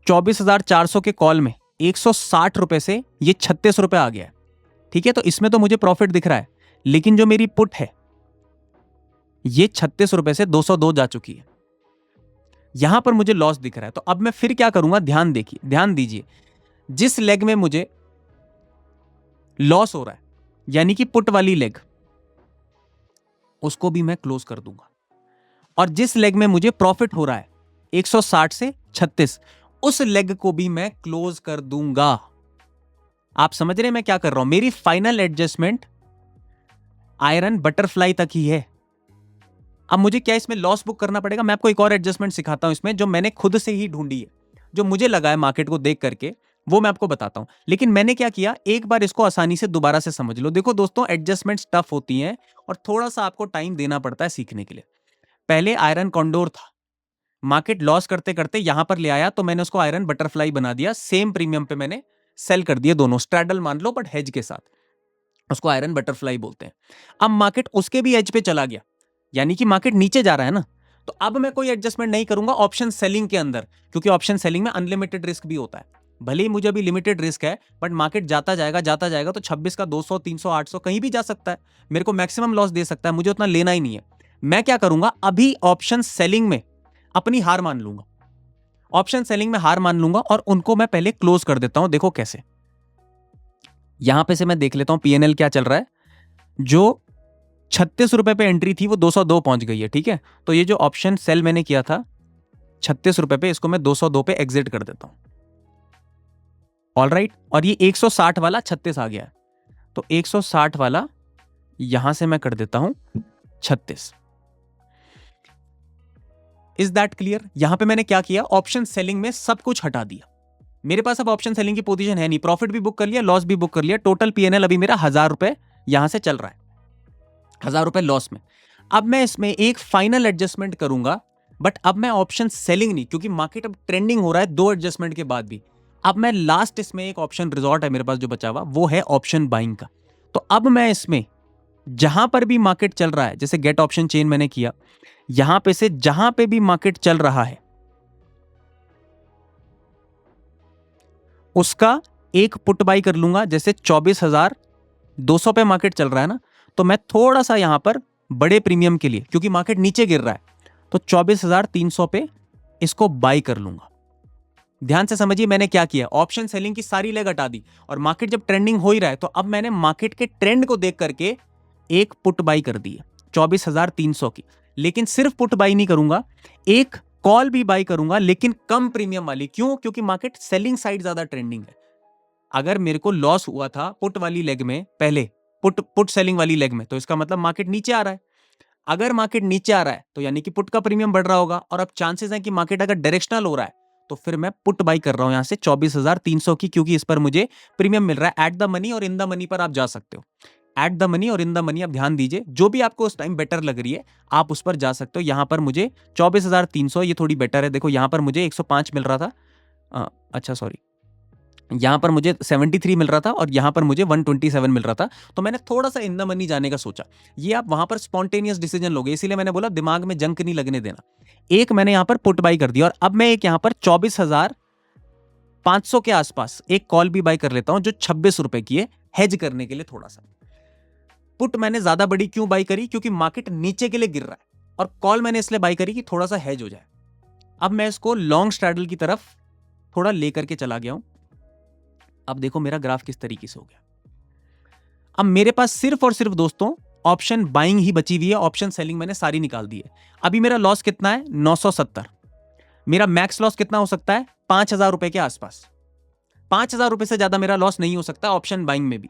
Speaker 1: 24,400 के कॉल में 160 रुपए से ये 36 रुपए आ गया है, ठीक है। तो इसमें तो मुझे प्रॉफिट दिख रहा है, लेकिन जो मेरी पुट है ये 36 रुपए से 202 जा चुकी है, यहां पर मुझे लॉस दिख रहा है। तो अब मैं फिर क्या करूंगा, ध्यान दीजिए, जिस लेग में मुझे लॉस हो रहा है यानी कि पुट वाली लेग, उसको भी मैं क्लोज कर दूंगा, और जिस लेग में मुझे प्रॉफिट हो रहा है 160 से 36, उस लेग को भी मैं क्लोज कर दूंगा। आप समझ रहे हैं मैं क्या कर रहा हूं? मेरी फाइनल एडजस्टमेंट आयरन बटरफ्लाई तक ही है। अब मुझे क्या इसमें लॉस बुक करना पड़ेगा? मैं आपको एक और एडजस्टमेंट सिखाता हूं इसमें, जो मैंने खुद से ही ढूंढी है, जो मुझे लगा है मार्केट को देख करके, वो मैं आपको बताता हूं। लेकिन मैंने क्या किया, एक बार इसको आसानी से दोबारा से समझ लो। देखो दोस्तों, एडजस्टमेंट टफ होती हैं और थोड़ा सा आपको टाइम देना पड़ता है सीखने के लिए। पहले आयरन कॉन्डोर था, मार्केट लॉस करते करते यहां पर ले आया, तो मैंने उसको आयरन बटरफ्लाई बना दिया, सेम प्रीमियम पे मैंने सेल कर दिए दोनों, स्ट्रैडल मान लो बट हेज के साथ, उसको आयरन बटरफ्लाई बोलते हैं। अब मार्केट उसके भी एज पे चला गया, यानी कि मार्केट नीचे जा रहा है ना, तो अब मैं कोई एडजस्टमेंट नहीं करूंगा ऑप्शन सेलिंग के अंदर, क्योंकि ऑप्शन सेलिंग में अनलिमिटेड रिस्क भी होता है। भले ही मुझे अभी लिमिटेड रिस्क है, बट मार्केट जाता जाएगा तो 26 का 200 300 800 कहीं भी जा सकता है, मेरे को मैक्सिमम लॉस दे सकता है, मुझे उतना लेना ही नहीं है। मैं क्या करूंगा, अभी ऑप्शन सेलिंग में अपनी हार मान लूंगा, ऑप्शन सेलिंग में हार मान लूंगा और उनको मैं पहले क्लोज कर देता हूं। देखो कैसे, यहां पे से मैं देख लेता हूं पीएनएल क्या चल रहा है। जो 36 रुपए पे एंट्री थी वो 202 पहुंच गई है, ठीक है। तो ये जो ऑप्शन सेल मैंने किया था 36 रुपए पे, इसको मैं 202 पे एग्जिट कर देता हूं। ऑल राइट, और ये 160 वाला 36 आ गया है, तो 160 वाला यहां से मैं कर देता हूं 36। Is that clear? यहां पे मैंने क्या किया, ऑप्शन सेलिंग में सब कुछ हटा दिया। मेरे पास अब ऑप्शन सेलिंग की पोजीशन है नहीं, प्रॉफिट भी बुक कर लिया, लॉस भी बुक कर लिया। टोटल पीएनएल अभी मेरा 1000 रुपए यहां से चल रहा है, 1000 रुपए लॉस में। अब मैं इसमें एक फाइनल एडजस्टमेंट करूंगा, बट अब मैं ऑप्शन सेलिंग नहीं, क्योंकि मार्केट अब ट्रेंडिंग हो रहा है 2 एडजस्टमेंट के बाद भी। अब मैं लास्ट इसमें एक ऑप्शन रिजॉर्ट है मेरे पास जो बचा हुआ, वो है ऑप्शन बाइंग का। तो अब मैं इसमें जहां पर भी मार्केट चल रहा है, जैसे गेट ऑप्शन चेन मैंने किया, यहां पे से जहां पे भी मार्केट चल रहा है उसका एक पुट बाई कर लूंगा। जैसे 24,200 पे मार्केट चल रहा है ना, तो मैं थोड़ा सा यहां पर बड़े प्रीमियम के लिए, क्योंकि मार्केट नीचे गिर रहा है, तो 24,300 पे इसको बाई कर लूंगा। ध्यान से समझिए मैंने क्या किया, ऑप्शन सेलिंग की सारी लेग हटा दी, और मार्केट जब ट्रेंडिंग हो ही रहा है तो अब मैंने मार्केट के ट्रेंड को देख करके एक पुट बाई कर दी है 24,300 की। लेकिन सिर्फ पुट बाई नहीं करूंगा, एक कॉल भी बाई करूंगा, लेकिन कम प्रीमियम वाली। क्यों? क्योंकि मार्केट सेलिंग साइड ज्यादा ट्रेंडिंग है। अगर मेरे को लॉस हुआ था पुट वाली लेग में, पहले पुट सेलिंग वाली लेग में, तो इसका मतलब मार्केट नीचे आ रहा है। अगर मार्केट नीचे आ रहा है तो यानी कि पुट का प्रीमियम बढ़ रहा होगा, और अब चांसेस हैं कि मार्केट अगर डायरेक्शनल हो रहा है तो फिर मैं पुट बाई कर रहा हूं यहां से 24,300 की, क्योंकि इस पर मुझे प्रीमियम मिल रहा है। एट द मनी और इन द मनी पर आप जा सकते हो। एट द मनी और इन द मनी आप ध्यान दीजिए, जो भी आपको उस टाइम बेटर लग रही है आप उस पर जा सकते हो। यहां पर मुझे 24,300 ये थोड़ी बेटर है। देखो यहां पर मुझे 105 मिल रहा था, अच्छा सॉरी, यहां पर मुझे 73 मिल रहा था और यहां पर मुझे 127 मिल रहा था। तो मैंने थोड़ा सा इन द मनी जाने का सोचा। ये आप वहां पर स्पॉन्टेनियस डिसीजन लोगे, इसीलिए मैंने बोला दिमाग में जंक नहीं लगने देना। एक मैंने यहां पर पुट बाई कर दिया, और अब मैं एक यहां पर 24,500 के आसपास एक कॉल भी बाई कर लेता हूं, जो 26 रुपए की है, हेज करने के लिए थोड़ा सा। पुट मैंने ज्यादा बड़ी क्यों बाई करी? क्योंकि मार्केट नीचे के लिए गिर रहा है, और कॉल मैंने इसलिए बाई करी कि थोड़ा सा हेज हो जाए। अब मैं इसको लॉन्ग स्ट्रैडल की तरफ थोड़ा लेकर के चला गया हूं। अब देखो मेरा ग्राफ किस तरीके से हो गया। अब मेरे पास सिर्फ और सिर्फ दोस्तों ऑप्शन बाइंग ही बची हुई है, ऑप्शन सेलिंग मैंने सारी निकाल दी है। अभी मेरा लॉस कितना है? 970। मेरा मैक्स लॉस कितना हो सकता है? 5,000 रुपए के आसपास। 5,000 रुपए से ज्यादा मेरा लॉस नहीं हो सकता ऑप्शन बाइंग में भी।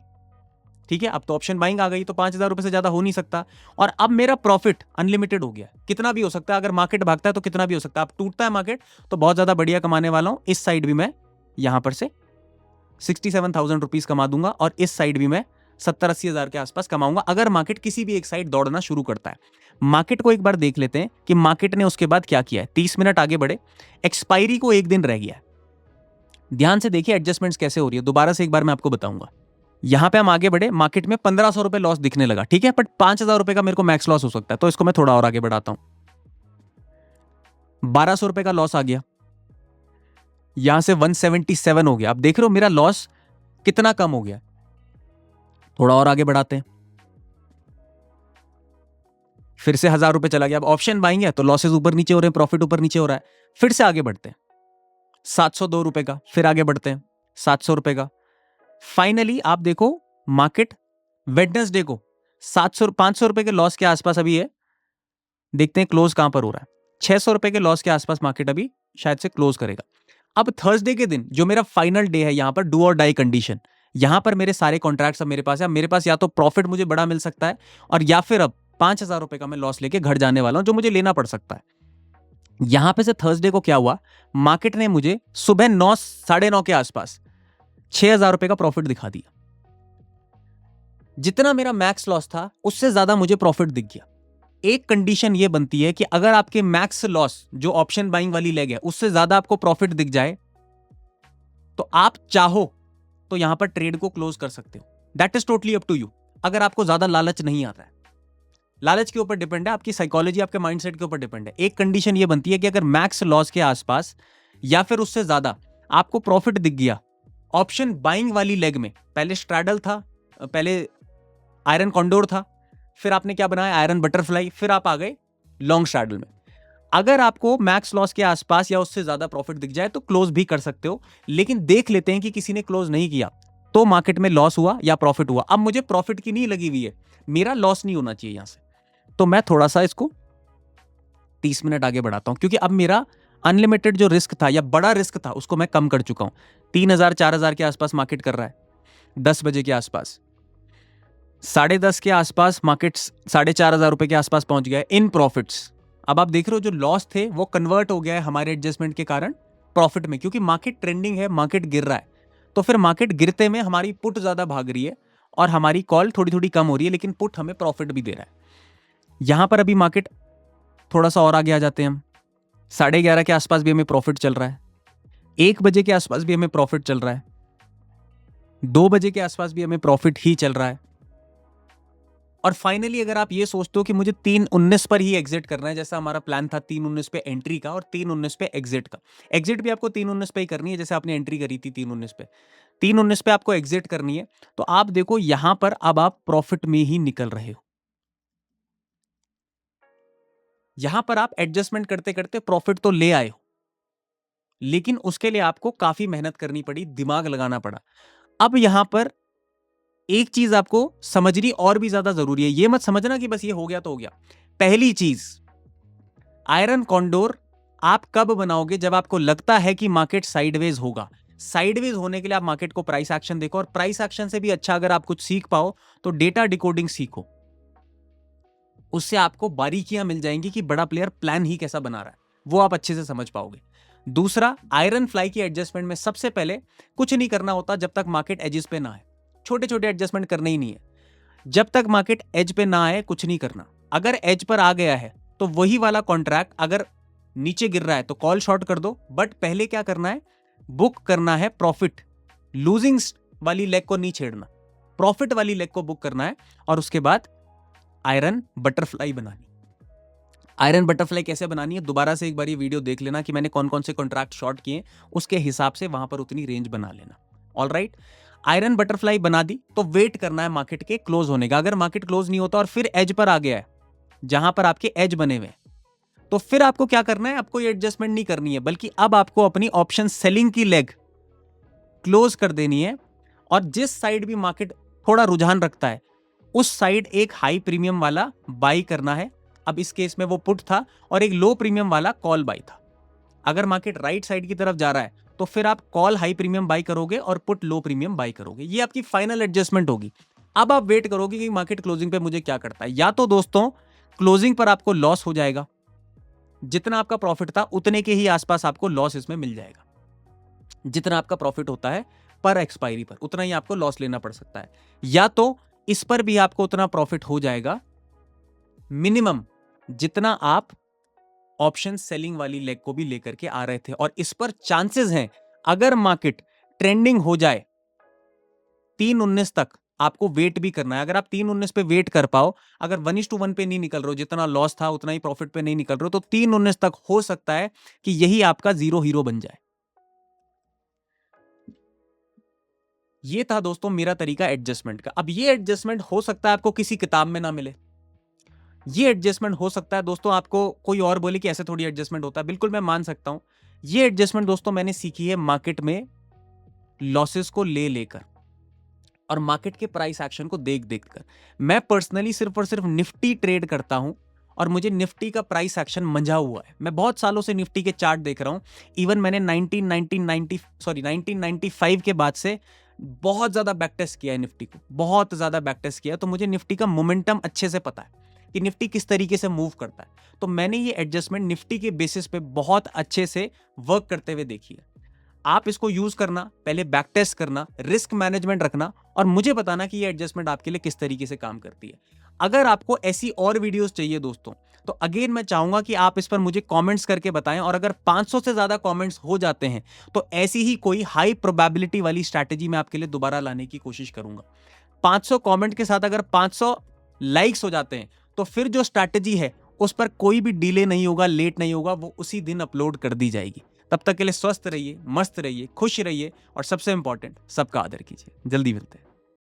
Speaker 1: ठीक है, अब तो ऑप्शन बाइंग आ गई तो 5,000 रुपए से ज्यादा हो नहीं सकता। और अब मेरा प्रॉफिट अनलिमिटेड हो गया, कितना भी हो सकता है। अगर मार्केट भागता है तो कितना भी हो सकता है। अब टूटता है मार्केट तो बहुत ज्यादा बढ़िया कमाने वाला हूं। इस साइड भी मैं यहां पर से 67,000 रुपीज कमा दूंगा, और इस साइड भी मैं 70-80 हजार के आसपास कमाऊंगा, अगर मार्केट किसी भी एक साइड दौड़ना शुरू करता है। मार्केट को एक बार देख लेते हैं कि मार्केट ने उसके बाद क्या किया है। 30 मिनट आगे बढ़े, एक्सपायरी को एक दिन रह गया है। ध्यान से देखिए एडजस्टमेंट्स कैसे हो रही है, दोबारा से एक बार मैं आपको बताऊंगा। यहां पे हम आगे बढ़े, मार्केट में 1,500 रुपए लॉस दिखने लगा, ठीक है, बट 5,000 रुपए का मेरे को मैक्स लॉस हो सकता है, तो इसको मैं थोड़ा और आगे बढ़ाता हूं। 1,200 रुपए का लॉस आ गया, यहां से 177 हो गया। अब देख रहे हो मेरा लॉस कितना कम हो गया। थोड़ा और आगे बढ़ाते हैं, फिर से 1,000 रुपए चला गया। अब ऑप्शन बाइंग है तो लॉसेस ऊपर नीचे हो रहे हैं, प्रॉफिट ऊपर नीचे हो रहा है। फिर से आगे बढ़ते हैं, 702 रुपए का, फिर आगे बढ़ते हैं 700 रुपए का। फाइनली आप देखो मार्केट वेडनेसडे को 500 रुपए के लॉस के आसपास अभी है। देखते हैं क्लोज कहां पर हो रहा है। 600 रुपए के लॉस के आसपास मार्केट अभी शायद से क्लोज करेगा। अब थर्सडे के दिन जो मेरा फाइनल डे है, यहां पर डू और डाई कंडीशन, यहां पर मेरे सारे कॉन्ट्रैक्ट्स अब मेरे पास है। मेरे पास या तो प्रॉफिट मुझे बड़ा मिल सकता है, और या फिर अब 5,000 रुपए का मैं लॉस लेके घर जाने वाला हूं, जो मुझे लेना पड़ सकता है। यहां पे से थर्सडे को क्या हुआ, मार्केट ने मुझे सुबह 9 साढ़े 9 के आसपास 6,000 रुपए का प्रॉफिट दिखा दिया। जितना मेरा मैक्स लॉस था उससे ज्यादा मुझे प्रॉफिट दिख गया। एक कंडीशन ये बनती है कि अगर आपके मैक्स लॉस जो ऑप्शन बाइंग वाली लेग है उससे ज्यादा आपको प्रॉफिट दिख जाए, तो आप चाहो तो यहां पर ट्रेड को क्लोज कर सकते हो। That is totally up to you. अगर आपको ज्यादा लालच नहीं आता है, लालच के ऊपर डिपेंड है, आपकी साइकोलॉजी, आपके माइंडसेट के ऊपर डिपेंड है। एक कंडीशन ये बनती है कि अगर मैक्स लॉस के आसपास या फिर उससे ज्यादा आपको प्रॉफिट दिख गया ऑप्शन बाइंग वाली लेग में, पहले स्ट्रैडल था, पहले आयरन कॉन्डोर था, फिर आपने क्या बनाया, आयरन बटरफ्लाई, फिर आप आ गए लॉन्ग स्ट्रैडल में। अगर आपको मैक्स लॉस के आसपास या उससे ज्यादा प्रॉफिट दिख जाए तो क्लोज भी कर सकते हो। लेकिन देख लेते हैं कि किसी ने क्लोज नहीं किया तो मार्केट में लॉस हुआ या प्रॉफिट हुआ। अब मुझे प्रॉफिट की नहीं लगी हुई है, मेरा लॉस नहीं होना चाहिए यहां से, तो मैं थोड़ा सा इसको 30 मिनट आगे बढ़ाता हूं, क्योंकि अब मेरा अनलिमिटेड जो रिस्क था या बड़ा रिस्क था उसको मैं कम कर चुका हूं। 3,000-4,000 के आसपास मार्केट कर रहा है 10 बजे के आसपास। 10:30 के आसपास मार्केट 4,500 रुपए के आसपास पहुंच गया इन प्रॉफिट्स। अब आप देख रहे हो जो लॉस थे वो कन्वर्ट हो गया है हमारे एडजस्टमेंट के कारण प्रॉफिट में, क्योंकि मार्केट ट्रेंडिंग है, मार्केट गिर रहा है, तो फिर मार्केट गिरते में हमारी पुट ज्यादा भाग रही है और हमारी कॉल थोड़ी थोड़ी कम हो रही है, लेकिन पुट हमें प्रॉफिट भी दे रहा है। यहां पर अभी मार्केट थोड़ा सा और आगे आ जाते हैं हम, 11:30 के आसपास भी हमें प्रॉफिट चल रहा है, 1 बजे के आसपास भी हमें प्रॉफिट चल रहा है, 2 बजे के आसपास भी हमें प्रॉफिट ही चल रहा है। और फाइनली अगर आप ये सोचते हो कि मुझे 3:19 पर ही एग्जिट करना है, जैसा हमारा प्लान था 3:19 पे एंट्री का और 3:19 पे एग्जिट का, एग्जिट भी आपको 3:19 पे ही करनी है, जैसे आपने एंट्री करी थी 3:19 पे, 3:19 पे आपको एग्जिट करनी है। तो आप देखो यहां पर अब आप प्रॉफिट में ही निकल रहे हो, यहां पर आप एडजस्टमेंट करते करते प्रॉफिट तो ले आए हो, लेकिन उसके लिए आपको काफी मेहनत करनी पड़ी, दिमाग लगाना पड़ा। अब यहां पर एक चीज आपको समझनी और भी ज्यादा जरूरी है, ये मत समझना कि बस ये हो गया तो हो गया। पहली चीज, आयरन कॉन्डोर आप कब बनाओगे? जब आपको लगता है कि मार्केट साइडवेज होगा। साइडवेज होने के लिए आप मार्केट को प्राइस एक्शन देखो, और प्राइस एक्शन से भी अच्छा अगर आप कुछ सीख पाओ तो डेटा डिकोडिंग सीखो, उससे आपको बारीकियां मिल जाएंगी कि बड़ा प्लेयर प्लान ही कैसा बना रहा है, वो आप अच्छे से समझ पाओगे। दूसरा, आयरन फ्लाई की एडजस्टमेंट में सबसे पहले कुछ नहीं करना होता जब तक मार्केट एजेस पे ना आए, छोटे छोटे एडजस्टमेंट करने ही नहीं है। जब तक मार्केट एज पे ना आए कुछ नहीं करना। अगर एज पर आ गया है तो वही वाला कॉन्ट्रैक्ट अगर नीचे गिर रहा है तो कॉल शॉर्ट कर दो, बट पहले क्या करना है? बुक करना है प्रॉफिट, लूजिंग वाली लेग को नहीं छेड़ना, प्रॉफिट वाली लेग को बुक करना है, और उसके बाद आयरन बटरफ्लाई बनानी। आयरन बटरफ्लाई कैसे बनानी है दोबारा से एक बार ये वीडियो देख लेना कि मैंने कौन कौन से कॉन्ट्रैक्ट शॉर्ट किए, उसके हिसाब से वहां पर उतनी रेंज बना लेना। ऑलराइट, आयरन बटरफ्लाई बना दी तो वेट करना है मार्केट के क्लोज होने का। अगर मार्केट क्लोज नहीं होता और फिर एज पर आ गया है जहां पर आपके एज बने हुए, तो फिर आपको क्या करना है? आपको ये एडजस्टमेंट नहीं करनी है, बल्कि अब आपको अपनी ऑप्शन सेलिंग की लेग क्लोज कर देनी है, और जिस साइड भी मार्केट थोड़ा रुझान रखता है उस साइड एक हाई प्रीमियम वाला बाई करना है। अब इस केस में वो पुट था और एक लो प्रीमियम वाला कॉल बाई था। अगर मार्केट राइट साइड की तरफ जा रहा है तो फिर आप कॉल हाई प्रीमियम बाई करोगे और पुट लो प्रीमियम बाई करोगे। ये आपकी फाइनल एडजस्टमेंट होगी। अब आप वेट करोगे कि मार्केट क्लोजिंग पे मुझे क्या करता है। या तो दोस्तों क्लोजिंग पर आपको लॉस हो जाएगा, जितना आपका प्रॉफिट था उतने के ही आसपास आपको लॉस इसमें मिल जाएगा। जितना आपका प्रॉफिट होता है पर एक्सपायरी पर उतना ही आपको लॉस लेना पड़ सकता है, या तो इस पर भी आपको उतना प्रॉफिट हो जाएगा मिनिमम जितना आप ऑप्शन सेलिंग वाली लेग को भी लेकर के आ रहे थे। और इस पर चांसेस हैं अगर मार्केट ट्रेंडिंग हो जाए 3:19 तक आपको वेट भी करना है। अगर आप 3:19 पे वेट कर पाओ, अगर 1:1 पे नहीं निकल रहे हो, जितना लॉस था उतना ही प्रॉफिट पे नहीं निकल रहे हो, तो 3:19 तक हो सकता है कि यही आपका जीरो हीरो बन जाए। ये था दोस्तों मेरा तरीका एडजस्टमेंट का। अब ये एडजस्टमेंट हो सकता है आपको किसी किताब में ना मिले, ये एडजस्टमेंट हो सकता है दोस्तों आपको कोई और बोले कि ऐसे थोड़ी एडजस्टमेंट होता है। बिल्कुल मैं मान सकता हूं, ये एडजस्टमेंट दोस्तों मैंने सीखी है मार्केट में लॉसेस को ले लेकर और मार्केट के प्राइस एक्शन को देख देख कर। मैं पर्सनली सिर्फ और सिर्फ निफ्टी ट्रेड करता हूं और मुझे निफ्टी का प्राइस एक्शन मंझा हुआ है। मैं बहुत सालों से निफ्टी के चार्ट देख रहा हूं। इवन मैंने 1995 के बाद से बहुत ज्यादा बैक टेस्ट किया है निफ्टी को, बहुत ज्यादा बैक टेस्ट किया है, तो मुझे निफ्टी का मोमेंटम अच्छे से पता है कि निफ्टी किस तरीके से मूव करता है। तो मैंने ये एडजस्टमेंट निफ्टी के बेसिस पे बहुत अच्छे से वर्क करते हुए देखी है। आप इसको यूज करना, पहले बैक टेस्ट करना, रिस्क मैनेजमेंट रखना, और मुझे बताना कि ये एडजस्टमेंट आपके लिए किस तरीके से काम करती है। अगर आपको ऐसी और वीडियोस चाहिए दोस्तों, तो अगेन मैं चाहूंगा कि आप इस पर मुझे कमेंट्स करके बताएं, और अगर 500 से ज्यादा कमेंट्स हो जाते हैं तो ऐसी ही कोई हाई प्रोबेबिलिटी वाली स्ट्रैटेजी मैं आपके लिए दोबारा लाने की कोशिश करूंगा। 500 कमेंट के साथ अगर 500 लाइक्स हो जाते हैं तो फिर जो स्ट्रैटेजी है उस पर कोई भी डिले नहीं होगा, लेट नहीं होगा, वो उसी दिन अपलोड कर दी जाएगी। तब तक के लिए स्वस्थ रहिए, मस्त रहिए, खुश रहिए, और सबसे इंपॉर्टेंट सबका आदर कीजिए। जल्दी मिलते हैं।